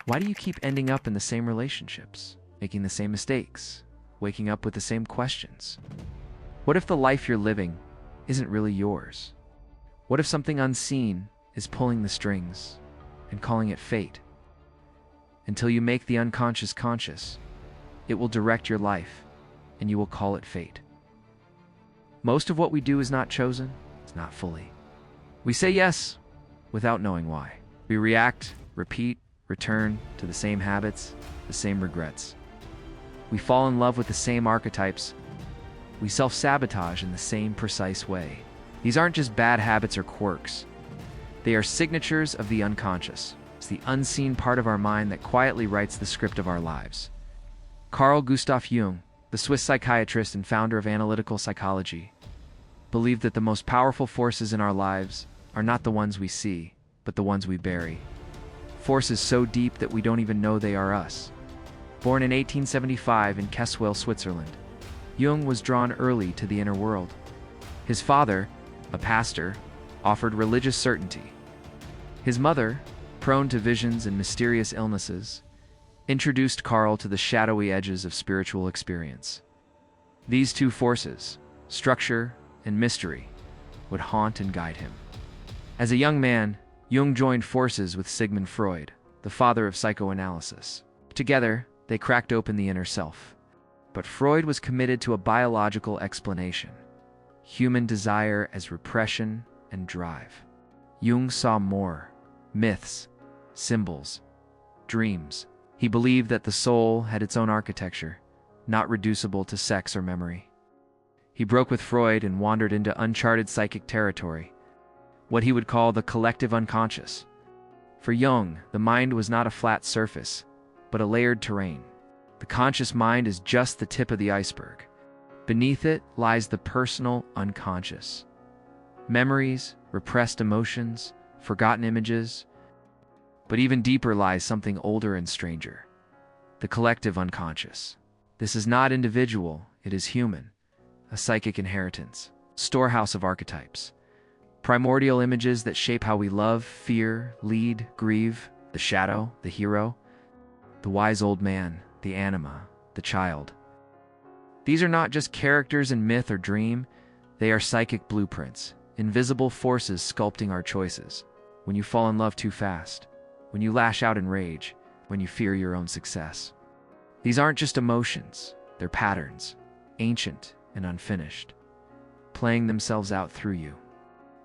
Why do you keep ending up in the same relationships, making the same mistakes, waking up with the same questions? What if the life you're living isn't really yours? What if something unseen is pulling the strings and calling it fate? Until you make the unconscious conscious, it will direct your life, and you will call it fate. Most of what we do is not chosen, it's not fully. We say yes without knowing why. We react, repeat, return to the same habits, the same regrets. We fall in love with the same archetypes. We self-sabotage in the same precise way. These aren't just bad habits or quirks. They are signatures of the unconscious. It's the unseen part of our mind that quietly writes the script of our lives. Carl Gustav Jung, the Swiss psychiatrist and founder of analytical psychology, believed that the most powerful forces in our lives are not the ones we see, but the ones we bury. Forces so deep that we don't even know they are us. Born in 1875 in Kesswell, Switzerland, Jung was drawn early to the inner world. His father, a pastor, offered religious certainty. His mother, prone to visions and mysterious illnesses, introduced Carl to the shadowy edges of spiritual experience. These two forces, structure and mystery, would haunt and guide him. As a young man, Jung joined forces with Sigmund Freud, the father of psychoanalysis. Together, they cracked open the inner self. But Freud was committed to a biological explanation: human desire as repression and drive. Jung saw more: myths, symbols, dreams. He believed that the soul had its own architecture, not reducible to sex or memory. He broke with Freud and wandered into uncharted psychic territory, what he would call the collective unconscious. For Jung, the mind was not a flat surface, but a layered terrain. The conscious mind is just the tip of the iceberg. Beneath it lies the personal unconscious. Memories, repressed emotions, forgotten images. But even deeper lies something older and stranger: the collective unconscious. This is not individual, it is human, a psychic inheritance, storehouse of archetypes, primordial images that shape how we love, fear, lead, grieve, the shadow, the hero, the wise old man, the anima, the child. These are not just characters in myth or dream, they are psychic blueprints, invisible forces sculpting our choices. When you fall in love too fast, when you lash out in rage, when you fear your own success. These aren't just emotions, they're patterns, ancient and unfinished, playing themselves out through you.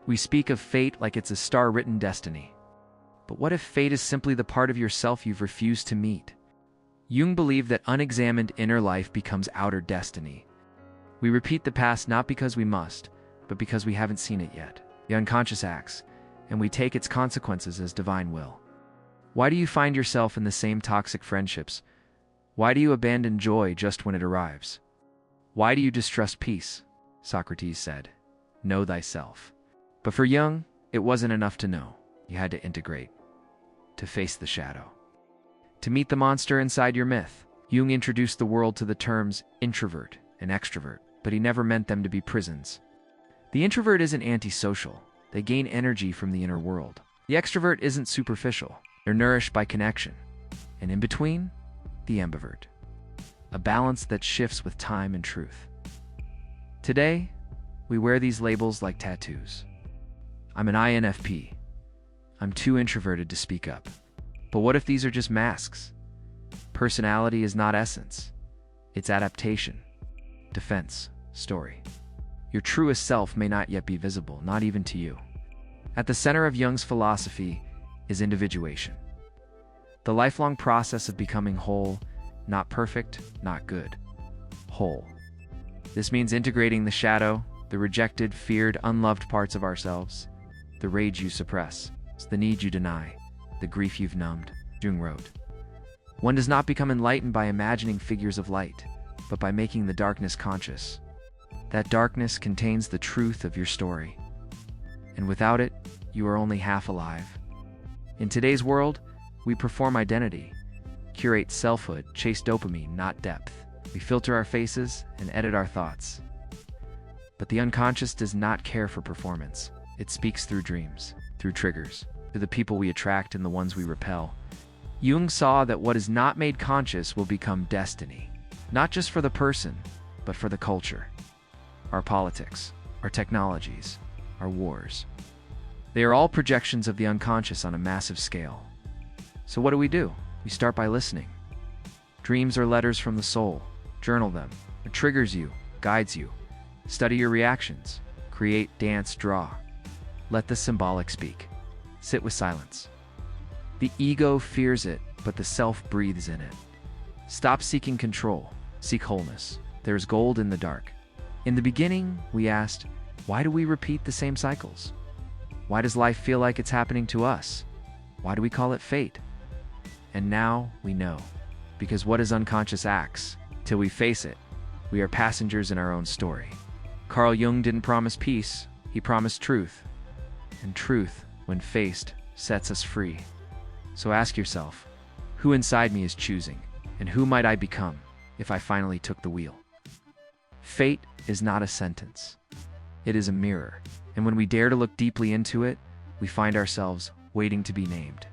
We speak of fate like it's a star-written destiny. But what if fate is simply the part of yourself you've refused to meet? Jung believed that unexamined inner life becomes outer destiny. We repeat the past not because we must, but because we haven't seen it yet. The unconscious acts, and we take its consequences as divine will. Why do you find yourself in the same toxic friendships? Why do you abandon joy just when it arrives? Why do you distrust peace? Socrates said, "Know thyself." But for Jung, it wasn't enough to know. You had to integrate, to face the shadow, to meet the monster inside your myth. Jung introduced the world to the terms introvert and extrovert, but he never meant them to be prisons. The introvert isn't antisocial. They gain energy from the inner world. The extrovert isn't superficial. They're nourished by connection. And in between, the ambivert, a balance that shifts with time and truth. Today, we wear these labels like tattoos. I'm an INFP. I'm too introverted to speak up. But what if these are just masks? Personality is not essence. It's adaptation, defense, story. Your truest self may not yet be visible, not even to you. At the center of Jung's philosophy is individuation, the lifelong process of becoming whole, not perfect, not good, whole. This means integrating the shadow, the rejected, feared, unloved parts of ourselves, the rage you suppress, the need you deny, the grief you've numbed. Jung wrote, "One does not become enlightened by imagining figures of light, but by making the darkness conscious. That darkness contains the truth of your story. And without it, you are only half alive." In today's world, we perform identity, curate selfhood, chase dopamine, not depth. We filter our faces and edit our thoughts. But the unconscious does not care for performance. It speaks through dreams, through triggers, through the people we attract and the ones we repel. Jung saw that what is not made conscious will become destiny, not just for the person, but for the culture, our politics, our technologies, our wars. They are all projections of the unconscious on a massive scale. So what do? We start by listening. Dreams are letters from the soul. Journal them. It triggers you, guides you. Study your reactions. Create, dance, draw. Let the symbolic speak. Sit with silence. The ego fears it, but the self breathes in it. Stop seeking control. Seek wholeness. There is gold in the dark. In the beginning, we asked, why do we repeat the same cycles? Why does life feel like it's happening to us? Why do we call it fate? And now we know. Because what is unconscious acts? Till we face it, we are passengers in our own story. Carl Jung didn't promise peace, he promised truth. And truth, when faced, sets us free. So ask yourself, who inside me is choosing, and who might I become if I finally took the wheel? Fate is not a sentence. It is a mirror, and when we dare to look deeply into it, we find ourselves waiting to be named.